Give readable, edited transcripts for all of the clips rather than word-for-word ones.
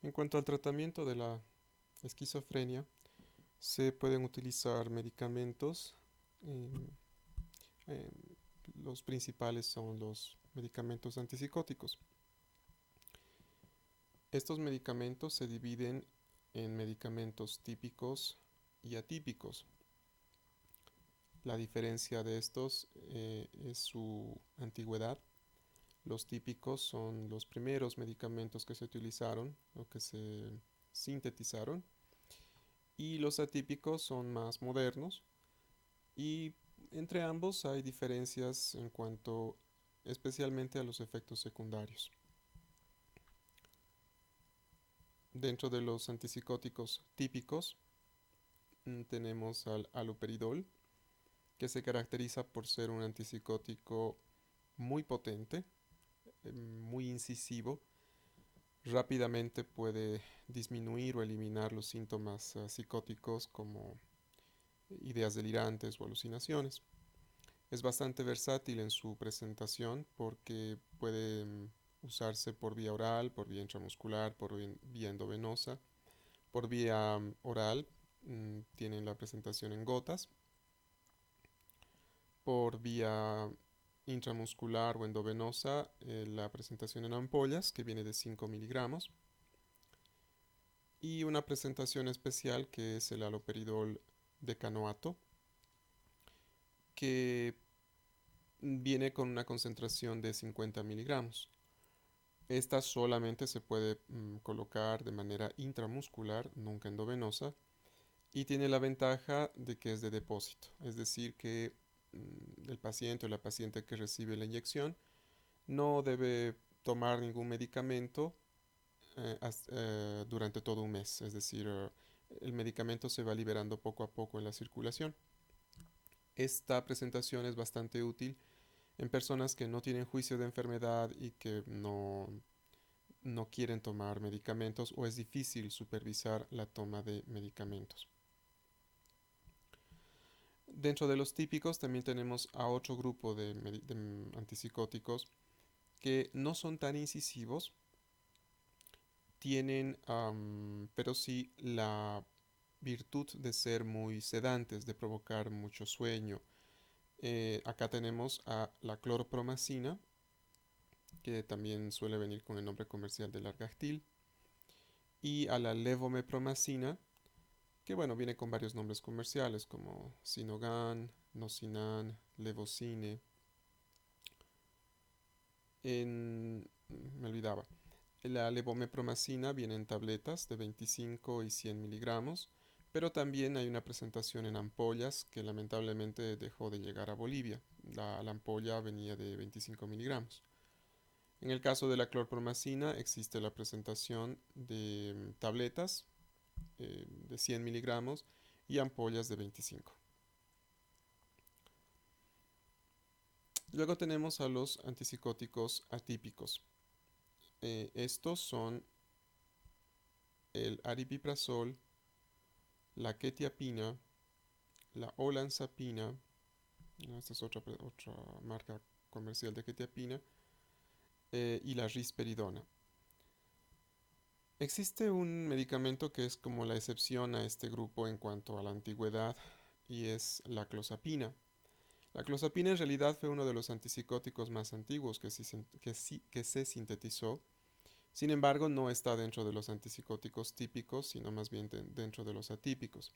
En cuanto al tratamiento de la esquizofrenia, se pueden utilizar medicamentos. em, em, los principales son los medicamentos antipsicóticos. Estos medicamentos se dividen en medicamentos típicos y atípicos. La diferencia de estos es su antigüedad. Los típicos son los primeros medicamentos que se utilizaron o que se sintetizaron, y los atípicos son más modernos, y entre ambos hay diferencias en cuanto especialmente a los efectos secundarios. Dentro de los antipsicóticos típicos tenemos al haloperidol, que se caracteriza por ser un antipsicótico muy potente, muy incisivo. Rápidamente puede disminuir o eliminar los síntomas psicóticos como ideas delirantes o alucinaciones. Es bastante versátil en su presentación porque puede usarse por vía oral, por vía intramuscular, por vía endovenosa. Por vía oral tienen la presentación en gotas. Por vía intramuscular o endovenosa, la presentación en ampollas, que viene de 5 miligramos. Y una presentación especial que es el haloperidol decanoato, que viene con una concentración de 50 miligramos. Esta solamente se puede colocar de manera intramuscular, nunca endovenosa, y tiene la ventaja de que es de depósito, es decir, que el paciente o la paciente que recibe la inyección no debe tomar ningún medicamento durante todo un mes, es decir, el medicamento se va liberando poco a poco en la circulación. Esta presentación es bastante útil en personas que no tienen juicio de enfermedad y que no quieren tomar medicamentos, o es difícil supervisar la toma de medicamentos. Dentro de los típicos también tenemos a otro grupo de antipsicóticos que no son tan incisivos, tienen pero sí la virtud de ser muy sedantes, de provocar mucho sueño. Acá tenemos a la clorpromacina, que también suele venir con el nombre comercial de Largactil, y a la levomepromacina, que bueno, viene con varios nombres comerciales como Sinogan, Nocinan, Levocine. Me olvidaba. La levomepromacina viene en tabletas de 25 y 100 miligramos, pero también hay una presentación en ampollas que lamentablemente dejó de llegar a Bolivia. La ampolla venía de 25 miligramos. En el caso de la clorpromacina existe la presentación de tabletas de 100 miligramos y ampollas de 25. Luego tenemos a los antipsicóticos atípicos. Estos son el aripiprazol, la quetiapina, la olanzapina, esta es otra marca comercial de quetiapina, y la risperidona. Existe un medicamento que es como la excepción a este grupo en cuanto a la antigüedad, y es la clozapina. La clozapina en realidad fue uno de los antipsicóticos más antiguos que se sintetizó. Sin embargo, no está dentro de los antipsicóticos típicos, sino más bien dentro de los atípicos.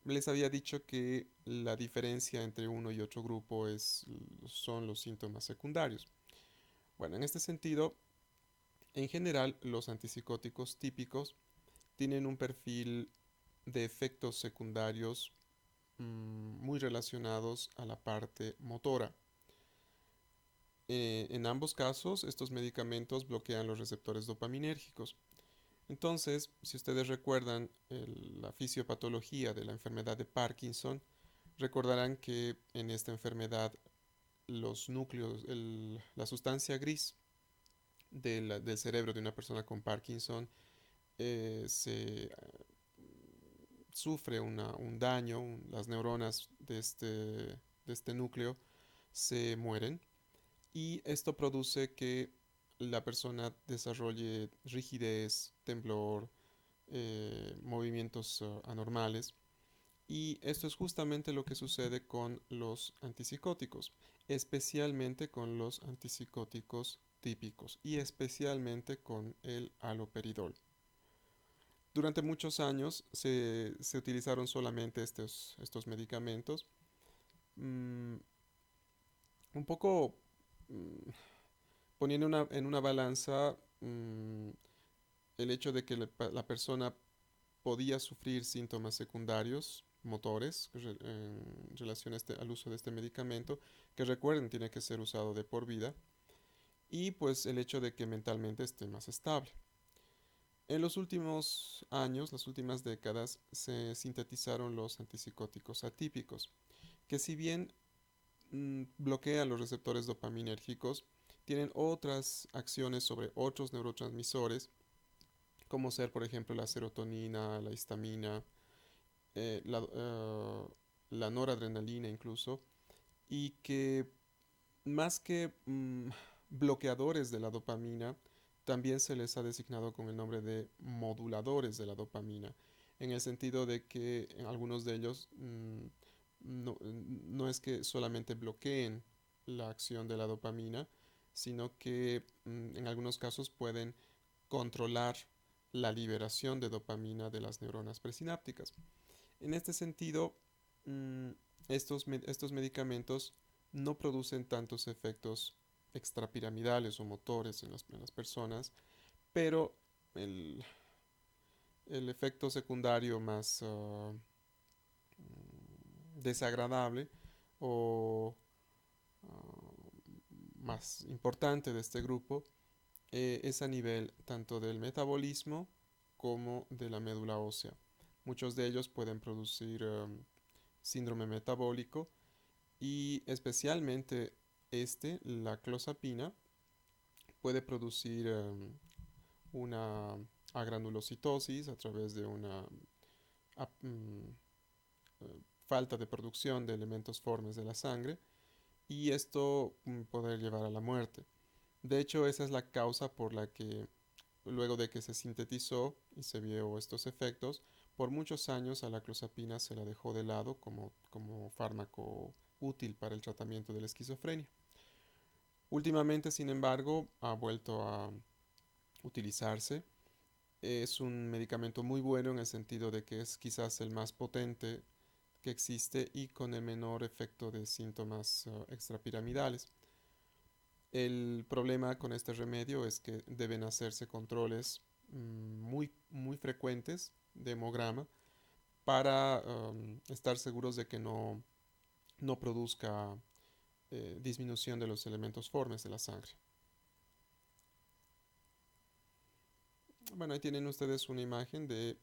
Les había dicho que la diferencia entre uno y otro grupo son los síntomas secundarios. Bueno, en este sentido, en general, los antipsicóticos típicos tienen un perfil de efectos secundarios muy relacionados a la parte motora. En ambos casos, estos medicamentos bloquean los receptores dopaminérgicos. Entonces, si ustedes recuerdan la fisiopatología de la enfermedad de Parkinson, recordarán que en esta enfermedad los núcleos, la sustancia gris del cerebro de una persona con Parkinson sufre un daño, las neuronas de este núcleo se mueren, y esto produce que la persona desarrolle rigidez, temblor, movimientos anormales. Y esto es justamente lo que sucede con los antipsicóticos, especialmente con los antipsicóticos típicos y especialmente con el haloperidol. Durante muchos años se utilizaron solamente estos medicamentos. Mm, un poco mm, poniendo en una balanza el hecho de que la persona podía sufrir síntomas secundarios motores en relación al uso de este medicamento, que recuerden tiene que ser usado de por vida, y pues el hecho de que mentalmente esté más estable. En los últimos años, las últimas décadas, se sintetizaron los antipsicóticos atípicos, que si bien bloquean los receptores dopaminérgicos, tienen otras acciones sobre otros neurotransmisores, como ser, por ejemplo, la serotonina, la histamina, eh, la, uh, la noradrenalina incluso, y que más que bloqueadores de la dopamina, también se les ha designado con el nombre de moduladores de la dopamina, en el sentido de que en algunos de ellos no es que solamente bloqueen la acción de la dopamina, sino que en algunos casos pueden controlar la liberación de dopamina de las neuronas presinápticas. En este sentido, mm, estos medicamentos no producen tantos efectos extrapiramidales o motores en las personas, pero el, el efecto secundario más desagradable o más importante de este grupo es a nivel tanto del metabolismo como de la médula ósea. Muchos de ellos pueden producir síndrome metabólico y especialmente la clozapina, puede producir una agranulocitosis a través de una falta de producción de elementos formes de la sangre y esto puede llevar a la muerte. De hecho, esa es la causa por la que luego de que se sintetizó y se vio estos efectos, por muchos años a la clozapina se la dejó de lado como fármaco útil para el tratamiento de la esquizofrenia. Últimamente, sin embargo, ha vuelto a utilizarse. Es un medicamento muy bueno en el sentido de que es quizás el más potente que existe y con el menor efecto de síntomas extrapiramidales. El problema con este remedio es que deben hacerse controles muy frecuentes de hemograma para estar seguros de que no produzca disminución de los elementos formes de la sangre. Bueno, ahí tienen ustedes una imagen de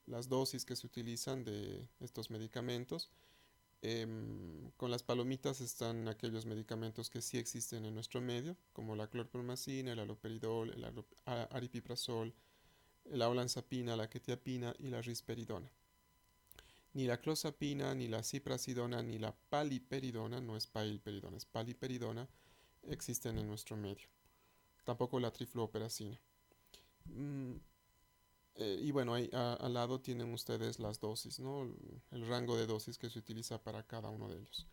las dosis que se utilizan de estos medicamentos. Con las palomitas están aquellos medicamentos que sí existen en nuestro medio, como la clorpromacina, el haloperidol, el aripiprazol, la olanzapina, la quetiapina y la risperidona. Ni la clozapina, ni la ciprasidona, ni la paliperidona, no es pailperidona, es paliperidona, existen en nuestro medio. Tampoco la trifluoperacina. Mm, y bueno, ahí al lado tienen ustedes las dosis, ¿no? El rango de dosis que se utiliza para cada uno de ellos.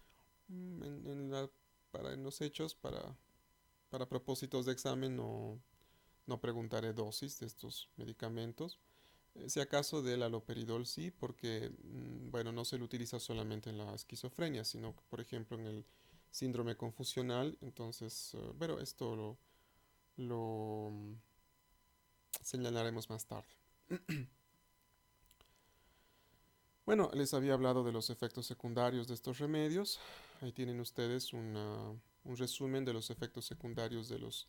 En los hechos, para propósitos de examen, no preguntaré dosis de estos medicamentos. Si acaso del haloperidol sí, porque bueno, no se lo utiliza solamente en la esquizofrenia, sino por ejemplo en el síndrome confusional. Entonces, pero esto lo señalaremos más tarde. Bueno, les había hablado de los efectos secundarios de estos remedios. Ahí tienen ustedes un resumen de los efectos secundarios de los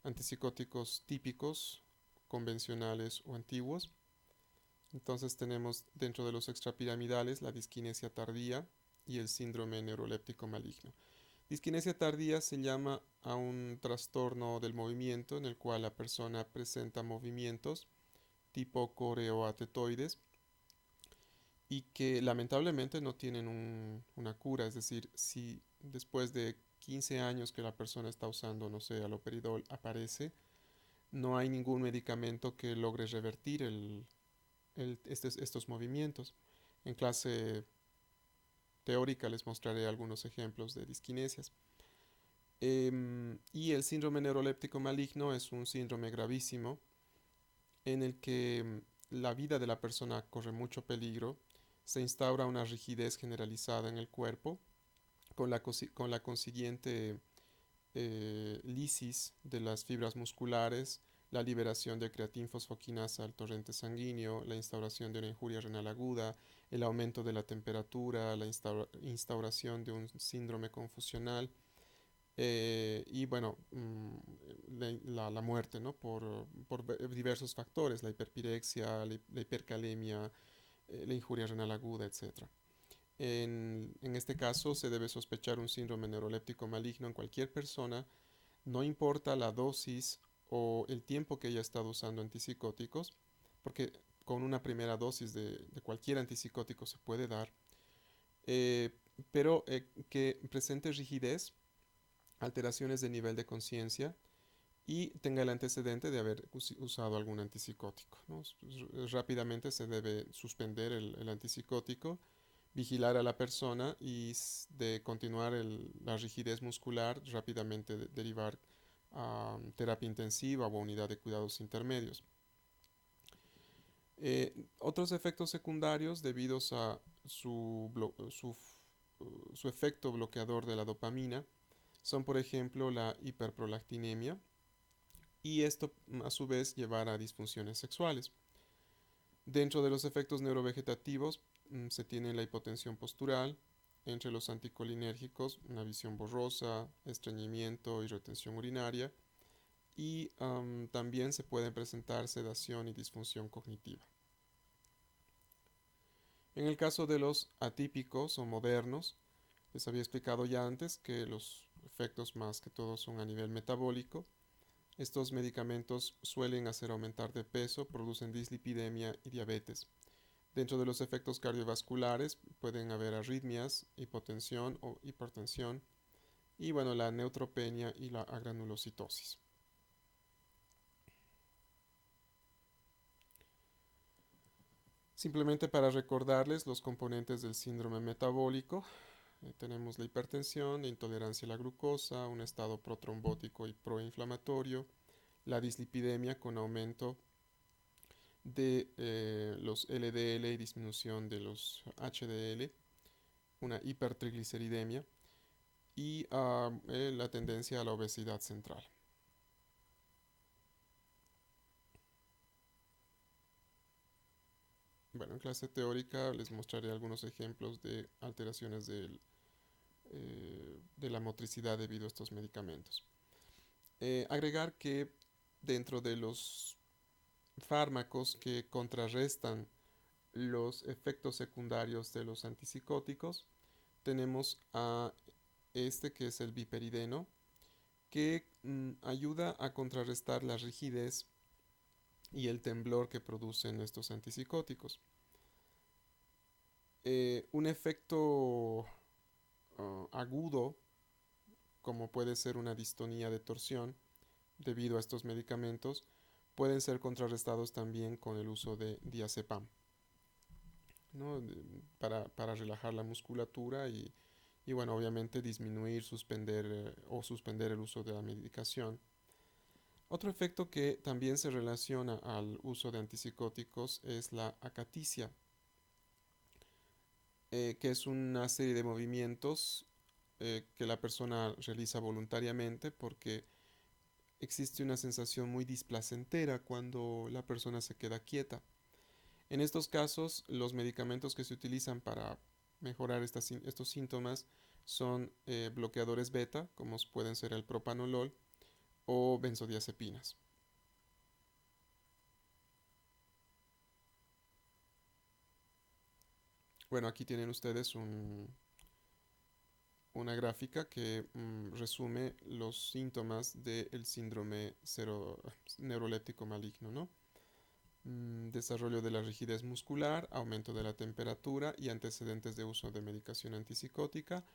antipsicóticos típicos, convencionales o antiguos. Entonces tenemos dentro de los extrapiramidales la disquinesia tardía y el síndrome neuroléptico maligno. Disquinesia tardía se llama a un trastorno del movimiento en el cual la persona presenta movimientos tipo coreoatetoides y que lamentablemente no tienen una cura, es decir, si después de 15 años que la persona está usando, no sé, haloperidol, aparece, no hay ningún medicamento que logre revertir estos movimientos. En clase teórica les mostraré algunos ejemplos de disquinesias. Y el síndrome neuroléptico maligno es un síndrome gravísimo en el que la vida de la persona corre mucho peligro, se instaura una rigidez generalizada en el cuerpo, con la consiguiente lisis de las fibras musculares, la liberación de creatinfosfoquinasa al torrente sanguíneo, la instauración de una injuria renal aguda, el aumento de la temperatura, la instauración de un síndrome confusional y bueno, la muerte, ¿no? Por diversos factores, la hiperpirexia, la hipercalemia, la injuria renal aguda, etcétera. En este caso se debe sospechar un síndrome neuroléptico maligno en cualquier persona, no importa la dosis o el tiempo que haya estado usando antipsicóticos, porque con una primera dosis de cualquier antipsicótico se puede dar, eh, pero que presente rigidez, alteraciones de nivel de conciencia y tenga el antecedente de haber usado algún antipsicótico, ¿no? Rápidamente se debe suspender el antipsicótico, vigilar a la persona y de continuar la rigidez muscular, rápidamente derivar a terapia intensiva o unidad de cuidados intermedios. Otros efectos secundarios debidos a su efecto bloqueador de la dopamina son, por ejemplo, la hiperprolactinemia y esto a su vez llevar a disfunciones sexuales. Dentro de los efectos neurovegetativos se tiene la hipotensión postural, entre los anticolinérgicos una visión borrosa, estreñimiento y retención urinaria y también se pueden presentar sedación y disfunción cognitiva. En el caso de los atípicos o modernos, les había explicado ya antes que los efectos más que todo son a nivel metabólico. Estos medicamentos suelen hacer aumentar de peso, producen dislipidemia y diabetes. Dentro de los efectos cardiovasculares pueden haber arritmias, hipotensión o hipertensión y bueno, la neutropenia y la agranulocitosis. Simplemente para recordarles los componentes del síndrome metabólico, tenemos la hipertensión, la intolerancia a la glucosa, un estado protrombótico y proinflamatorio, la dislipidemia con aumento de los LDL y disminución de los HDL, una hipertrigliceridemia y la tendencia a la obesidad central. Bueno, en clase teórica les mostraré algunos ejemplos de alteraciones de la motricidad debido a estos medicamentos. Agregar que dentro de los fármacos que contrarrestan los efectos secundarios de los antipsicóticos, tenemos a este que es el viperideno, que ayuda a contrarrestar la rigidez y el temblor que producen estos antipsicóticos. Un efecto agudo, como puede ser una distonía de torsión debido a estos medicamentos, pueden ser contrarrestados también con el uso de diazepam, ¿no? Para relajar la musculatura y bueno, obviamente disminuir, suspender o suspender el uso de la medicación. Otro efecto que también se relaciona al uso de antipsicóticos es la acaticia, que es una serie de movimientos que la persona realiza voluntariamente porque existe una sensación muy displacentera cuando la persona se queda quieta. En estos casos, los medicamentos que se utilizan para mejorar estos síntomas son bloqueadores beta, como pueden ser el propanolol o benzodiazepinas. Bueno, aquí tienen ustedes una gráfica que resume los síntomas del síndrome neuroléptico maligno, ¿no? Desarrollo de la rigidez muscular, aumento de la temperatura y antecedentes de uso de medicación antipsicótica,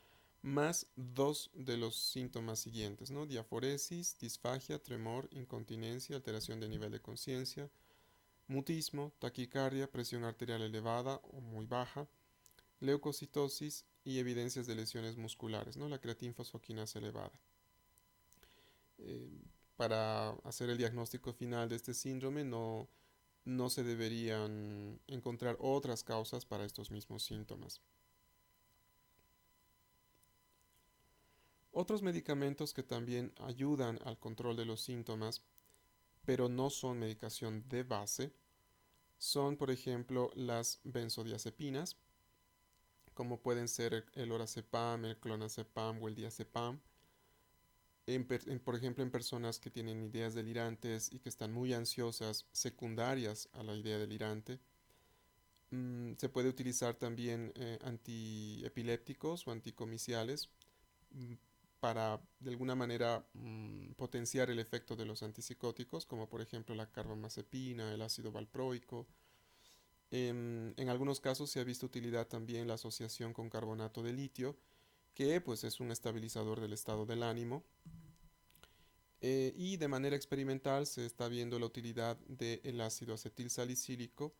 más dos de los síntomas siguientes, ¿no? Diaforesis, disfagia, tremor, incontinencia, alteración de nivel de conciencia, mutismo, taquicardia, presión arterial elevada o muy baja, leucocitosis y evidencias de lesiones musculares, ¿no? La creatinfosfoquinasa elevada. Eh, para hacer el diagnóstico final de este síndrome no se deberían encontrar otras causas para estos mismos síntomas. Otros medicamentos que también ayudan al control de los síntomas, pero no son medicación de base, son por ejemplo las benzodiazepinas, como pueden ser el lorazepam, el clonazepam o el diazepam. Por ejemplo, en personas que tienen ideas delirantes y que están muy ansiosas, secundarias a la idea delirante. Se puede utilizar también antiepilépticos o anticomiciales mm, para de alguna manera potenciar el efecto de los antipsicóticos, como por ejemplo la carbamazepina, el ácido valproico. En algunos casos se ha visto utilidad también la asociación con carbonato de litio, que pues es un estabilizador del estado del ánimo. Y de manera experimental se está viendo la utilidad del ácido acetil salicílico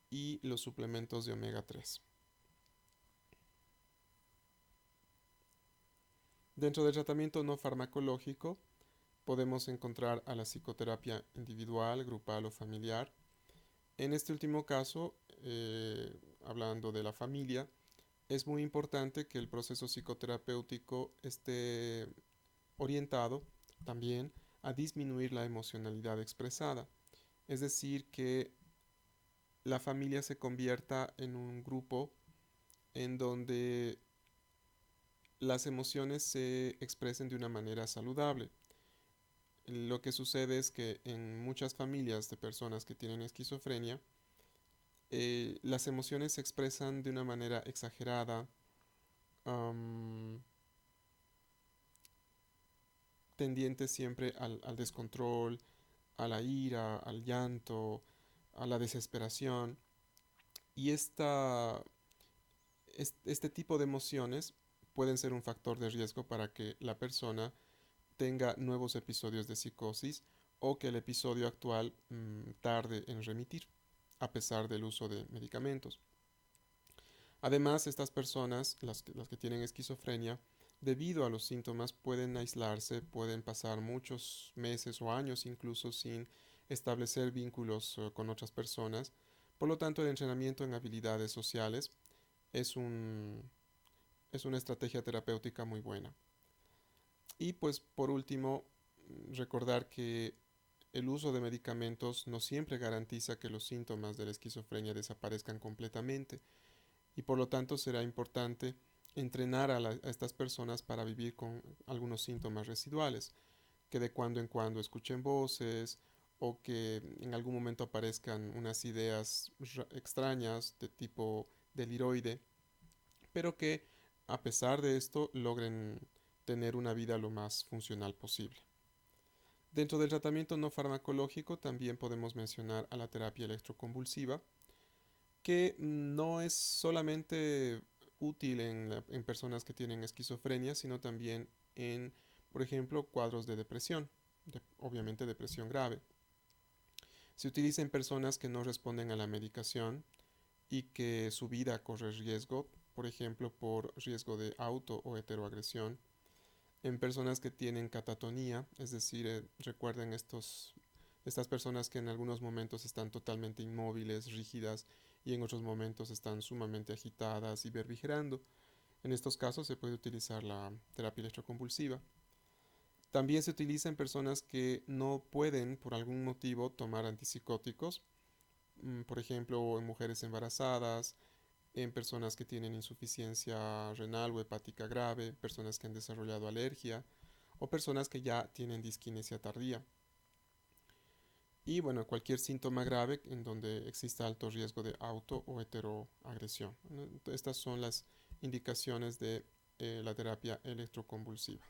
y los suplementos de omega 3. Dentro del tratamiento no farmacológico podemos encontrar a la psicoterapia individual, grupal o familiar. En este último caso, hablando de la familia, es muy importante que el proceso psicoterapéutico esté orientado también a disminuir la emocionalidad expresada. Es decir, que la familia se convierta en un grupo en donde las emociones se expresen de una manera saludable. Lo que sucede es que en muchas familias de personas que tienen esquizofrenia, las emociones se expresan de una manera exagerada, um, tendiente siempre al descontrol, a la ira, al llanto, a la desesperación. Y este tipo de emociones pueden ser un factor de riesgo para que la persona tenga nuevos episodios de psicosis o que el episodio actual tarde en remitir, a pesar del uso de medicamentos. Además, estas personas, las que tienen esquizofrenia, debido a los síntomas, pueden aislarse, pueden pasar muchos meses o años incluso sin establecer vínculos con otras personas. Por lo tanto, el entrenamiento en habilidades sociales es, un, es una estrategia terapéutica muy buena. Y pues por último, recordar que el uso de medicamentos no siempre garantiza que los síntomas de la esquizofrenia desaparezcan completamente y por lo tanto será importante entrenar a estas personas para vivir con algunos síntomas residuales, que de cuando en cuando escuchen voces o que en algún momento aparezcan unas ideas extrañas de tipo deliroide, pero que a pesar de esto logren tener una vida lo más funcional posible. Dentro del tratamiento no farmacológico también podemos mencionar a la terapia electroconvulsiva, que no es solamente útil en personas que tienen esquizofrenia, sino también en, por ejemplo, cuadros de depresión, obviamente depresión grave. Se utiliza en personas que no responden a la medicación y que su vida corre riesgo, por ejemplo, por riesgo de auto o heteroagresión, en personas que tienen catatonía, es decir, recuerden estas personas que en algunos momentos están totalmente inmóviles, rígidas, y en otros momentos están sumamente agitadas y verbigerando. En estos casos se puede utilizar la terapia electroconvulsiva. También se utiliza en personas que no pueden por algún motivo tomar antipsicóticos, por ejemplo, en mujeres embarazadas, en personas que tienen insuficiencia renal o hepática grave, personas que han desarrollado alergia o personas que ya tienen disquinesia tardía. Y bueno, cualquier síntoma grave en donde exista alto riesgo de auto o heteroagresión. Estas son las indicaciones de la terapia electroconvulsiva.